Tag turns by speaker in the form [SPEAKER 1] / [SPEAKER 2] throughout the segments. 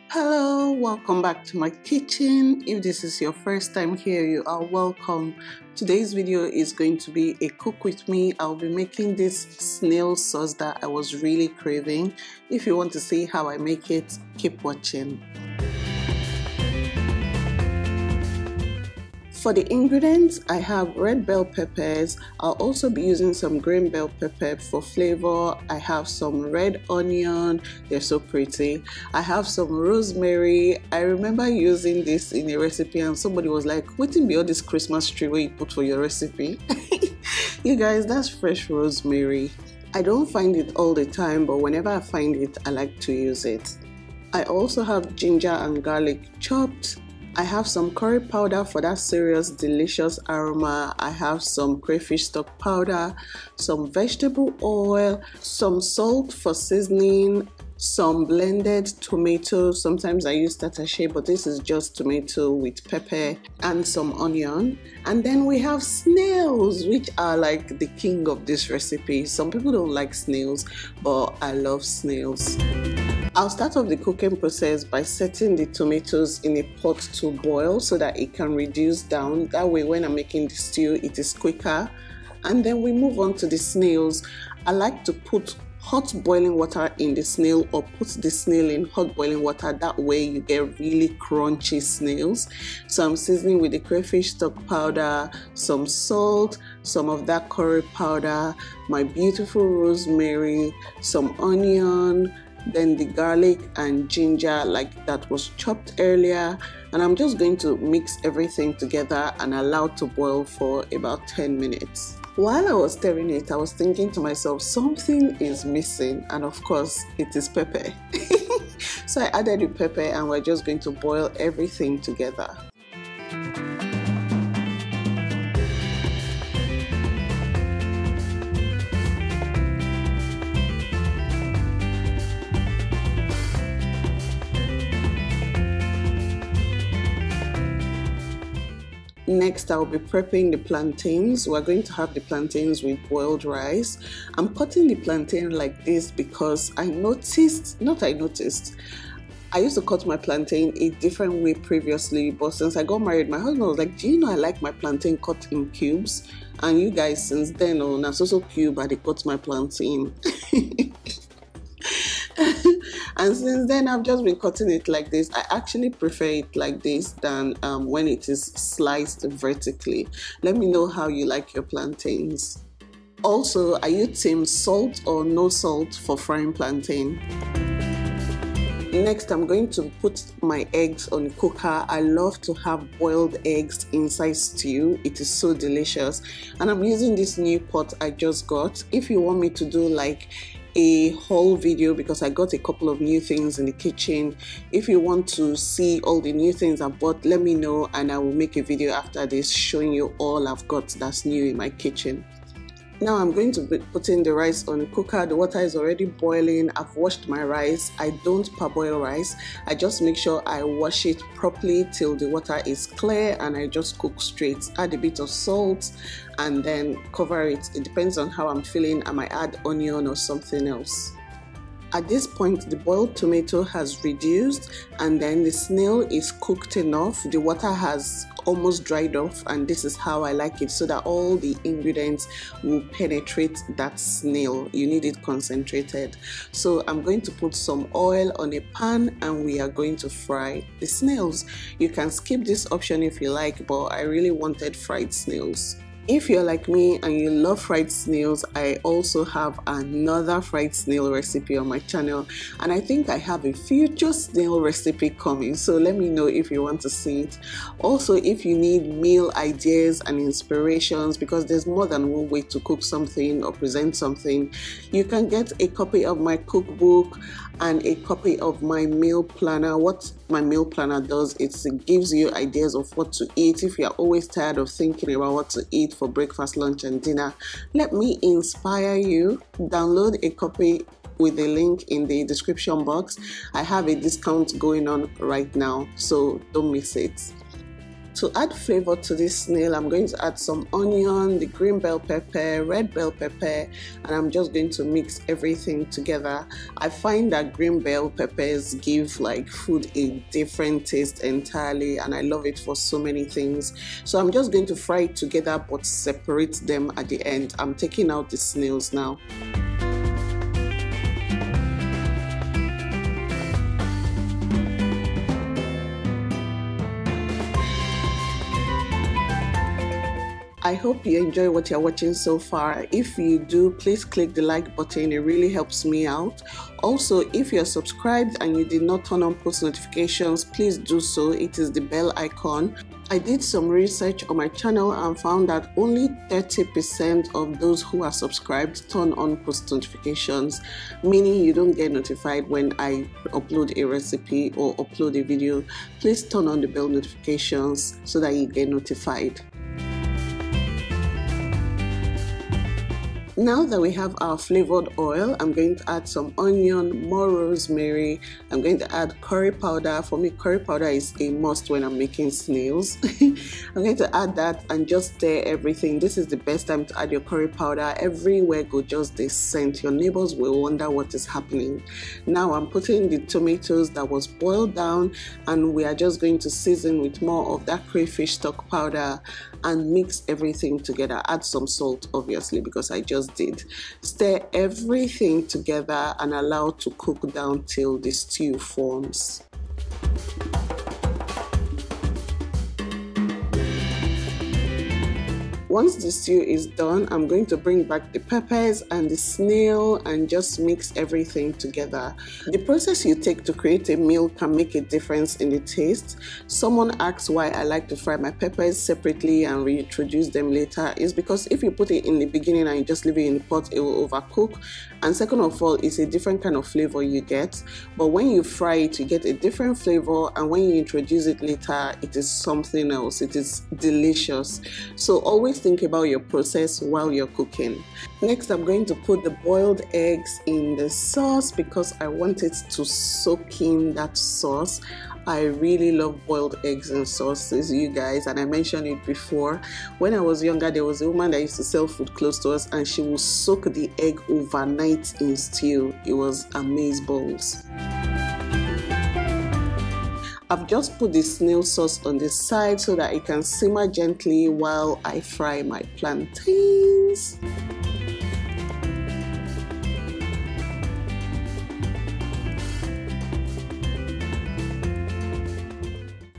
[SPEAKER 1] Hello, welcome back to my kitchen. If this is your first time here, you are welcome. Today's video is going to be a cook with me. I'll be making this snail sauce that I was really craving. If you want to see how I make it, keep watching. For the ingredients, I have red bell peppers. I'll also be using some green bell pepper for flavor. I have some red onion, they're so pretty. I have some rosemary. I remember using this in a recipe and somebody was like, "What in be all this Christmas tree where you put for your recipe?" You guys, that's fresh rosemary. I don't find it all the time, but whenever I find it, I like to use it. I also have ginger and garlic chopped. I have some curry powder for that serious delicious aroma. I have some crayfish stock powder, some vegetable oil, some salt for seasoning, some blended tomatoes. Sometimes I use tatashe, but this is just tomato with pepper, and some onion. And then we have snails, which are like the king of this recipe. Some people don't like snails, but I love snails. I'll start off the cooking process by setting the tomatoes in a pot to boil so that it can reduce down. That way when I'm making the stew, it is quicker. And then we move on to the snails. I like to put hot boiling water in the snail, or put the snail in hot boiling water. That way you get really crunchy snails. So I'm seasoning with the crayfish stock powder, some salt, some of that curry powder, my beautiful rosemary, some onion, then the garlic and ginger like that was chopped earlier, and I'm just going to mix everything together and allow to boil for about 10 minutes. While I was stirring it, I was thinking to myself, something is missing, and of course it is pepper. So I added the pepper and we're just going to boil everything together. Next, I'll be prepping the plantains. We're going to have the plantains with boiled rice. I'm cutting the plantain like this because I used to cut my plantain a different way previously, but since I got married, my husband was like, "Do you know I like my plantain cut in cubes?" And you guys, since then on a so cube, I cut my plantain. And since then I've just been cutting it like this. I actually prefer it like this than when it is sliced vertically. Let me know how you like your plantains. Also, are you team salt or no salt for frying plantain? Next, I'm going to put my eggs on the cooker. I love to have boiled eggs inside stew. It is so delicious. And I'm using this new pot I just got. If you want me to do like a whole video, because I got a couple of new things in the kitchen, if you want to see all the new things I bought, let me know and I will make a video after this showing you all I've got that's new in my kitchen. Now I'm going to be putting the rice on the cooker. The water is already boiling. I've washed my rice. I don't parboil rice. I just make sure I wash it properly till the water is clear and I just cook straight. Add a bit of salt and then cover it. It depends on how I'm feeling. I might add onion or something else. At this point, the boiled tomato has reduced and then the snail is cooked enough. The water has almost dried off, and this is how I like it, so that all the ingredients will penetrate that snail. You need it concentrated. So I'm going to put some oil on a pan and we are going to fry the snails. You can skip this option if you like, but I really wanted fried snails. If you're like me and you love fried snails, I also have another fried snail recipe on my channel, and I think I have a future snail recipe coming, so let me know if you want to see it. Also, if you need meal ideas and inspirations, because there's more than one way to cook something or present something, you can get a copy of my cookbook and a copy of my meal planner. What my meal planner does, it gives you ideas of what to eat. If you're always tired of thinking about what to eat for breakfast, lunch and dinner, let me inspire you. Download a copy with the link in the description box. I have a discount going on right now, so don't miss it. To add flavor to this snail, I'm going to add some onion, the green bell pepper, red bell pepper, and I'm just going to mix everything together. I find that green bell peppers give like food a different taste entirely, and I love it for so many things. So I'm just going to fry it together but separate them at the end. I'm taking out the snails now. I hope you enjoy what you're watching so far. If you do, please click the like button. It really helps me out. Also, if you're subscribed and you did not turn on post notifications, please do so. It is the bell icon. I did some research on my channel and found that only 30% of those who are subscribed turn on post notifications, meaning you don't get notified when I upload a recipe or upload a video. Please turn on the bell notifications so that you get notified. Now that we have our flavored oil, I'm going to add some onion, more rosemary. I'm going to add curry powder. For me, curry powder is a must when I'm making snails. I'm going to add that and just stir everything. This is the best time to add your curry powder. Everywhere go just this scent. Your neighbors will wonder what is happening. Now I'm putting the tomatoes that was boiled down, and we are just going to season with more of that crayfish stock powder and mix everything together. Add some salt, obviously, because I just did. Stir everything together and allow to cook down till the stew forms. Once the stew is done, I'm going to bring back the peppers and the snail and just mix everything together. The process you take to create a meal can make a difference in the taste. Someone asked why I like to fry my peppers separately and reintroduce them later. It's because if you put it in the beginning and you just leave it in the pot, it will overcook. And second of all, it's a different kind of flavor you get. But when you fry it, you get a different flavor, and when you introduce it later, it is something else. It is delicious. So always think about your process while you're cooking. Next, I'm going to put the boiled eggs in the sauce because I want it to soak in that sauce. I really love boiled eggs and sauces, you guys, and I mentioned it before. When I was younger, there was a woman that used to sell food close to us, and she would soak the egg overnight in stew. It was amazeballs. I've just put the snail sauce on the side so that it can simmer gently while I fry my plantains.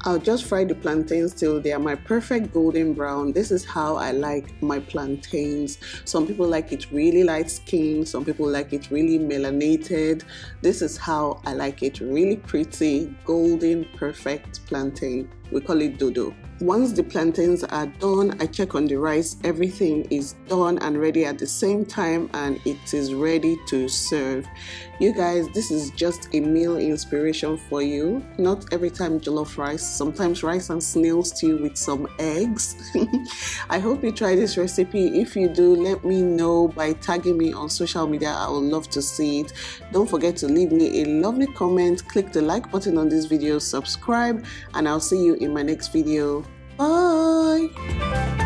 [SPEAKER 1] I'll just fry the plantains till they are my perfect golden brown. This is how I like my plantains. Some people like it really light skinned, some people like it really melanated. This is how I like it, really pretty, golden, perfect plantain. We call it dodo. Once the plantains are done, I check on the rice. Everything is done and ready at the same time, and it is ready to serve. You guys, this is just a meal inspiration for you. Not every time jollof rice, sometimes rice and snail stew with some eggs. I hope you try this recipe. If you do, let me know by tagging me on social media. I would love to see it. Don't forget to leave me a lovely comment, click the like button on this video, subscribe, and I'll see you in my next video. Bye!